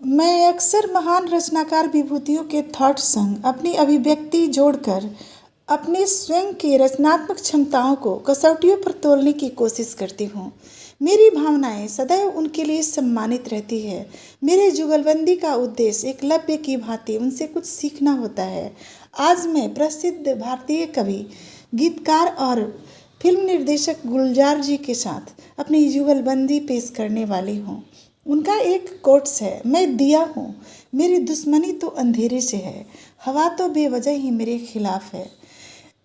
मैं अक्सर महान रचनाकार विभूतियों के थॉट संग अपनी अभिव्यक्ति जोड़कर अपने स्वयं की रचनात्मक क्षमताओं को कसौटियों पर तोलने की कोशिश करती हूँ। मेरी भावनाएं सदैव उनके लिए सम्मानित रहती है। मेरे जुगलबंदी का उद्देश्य एकलव्य की भांति उनसे कुछ सीखना होता है। आज मैं प्रसिद्ध भारतीय कवि, गीतकार और फिल्म निर्देशक गुलजार जी के साथ अपनी जुगलबंदी पेश करने वाली हूँ। उनका एक कोट्स है, मैं दिया हूँ, मेरी दुश्मनी तो अंधेरे से है, हवा तो बेवजह ही मेरे खिलाफ है।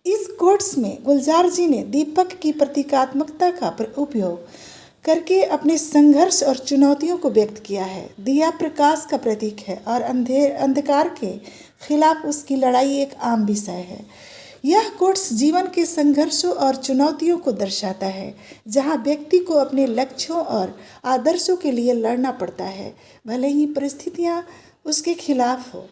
इस कोट्स में गुलजार जी ने दीपक की प्रतीकात्मकता का उपयोग करके अपने संघर्ष और चुनौतियों को व्यक्त किया है। दिया प्रकाश का प्रतीक है और अंधकार के खिलाफ उसकी लड़ाई एक आम विषय है। यह कोट्स जीवन के संघर्षों और चुनौतियों को दर्शाता है, जहाँ व्यक्ति को अपने लक्ष्यों और आदर्शों के लिए लड़ना पड़ता है, भले ही परिस्थितियाँ उसके खिलाफ हो।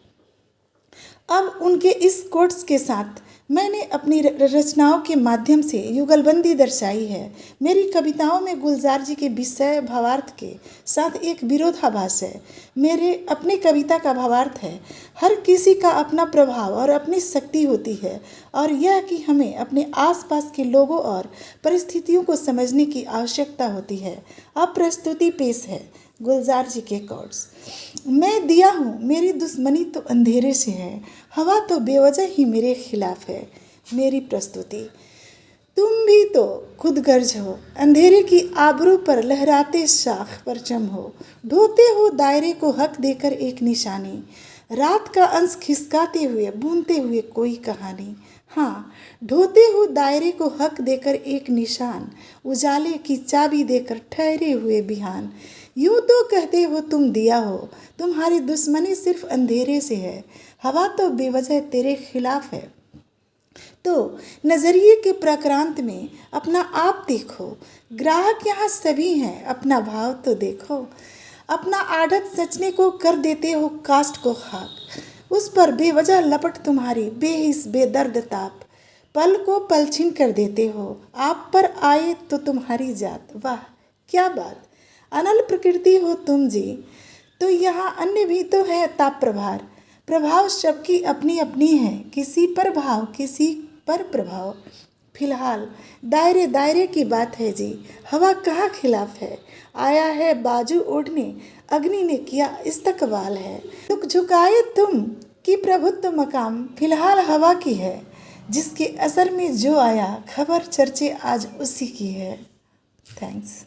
अब उनके इस कोट्स के साथ मैंने अपनी रचनाओं के माध्यम से युगलबंदी दर्शाई है। मेरी कविताओं में गुलजार जी के विषय भावार्थ के साथ एक विरोधाभास है। मेरे अपनी कविता का भावार्थ है, हर किसी का अपना प्रभाव और अपनी शक्ति होती है, और यह कि हमें अपने आसपास के लोगों और परिस्थितियों को समझने की आवश्यकता होती है। अब प्रस्तुति पेश है गुलजार जी के कोट्स। मैं दिया हूँ, मेरी दुश्मनी तो अंधेरे से है, हवा तो बेवजह ही मेरे खिलाफ है। मेरी प्रस्तुति। तुम भी तो खुदगर्ज हो, अंधेरे की आबरू पर लहराते शाख परचम हो, ढोते हो दायरे को हक देकर एक निशानी, रात का अंश खिसकाते हुए बुनते हुए कोई कहानी। हाँ, ढोते हो दायरे को हक देकर एक निशान, उजाले की चाबी देकर ठहरे हुए बिहान। यूँ तो कहते हो तुम दिया हो, तुम्हारी दुश्मनी सिर्फ अंधेरे से है, हवा तो बेवजह तेरे खिलाफ है। तो नज़रिए के प्राक्रांत में अपना आप देखो, ग्राहक यहाँ सभी हैं, अपना भाव तो देखो। अपना आढ़त सचने को कर देते हो कास्ट को खाक, उस पर बेवजह लपट तुम्हारी बेहिस बेदर्द ताप, पल को पलछिन कर देते हो, आप पर आए तो तुम्हारी जात। वाह क्या बात, अनल प्रकृति हो तुम जी। तो यहाँ अन्य भी तो है ताप प्रभार, प्रभाव सबकी अपनी अपनी है, किसी पर भाव किसी पर प्रभाव। फिलहाल दायरे दायरे की बात है जी, हवा कहाँ खिलाफ है, आया है बाजू ओढ़ने, अग्नि ने किया इस्तकबाल है। झुक झुकाए तुम कि प्रभुत्व मकाम फिलहाल हवा की है, जिसके असर में जो आया खबर चर्चे आज उसी की है। थैंक्स।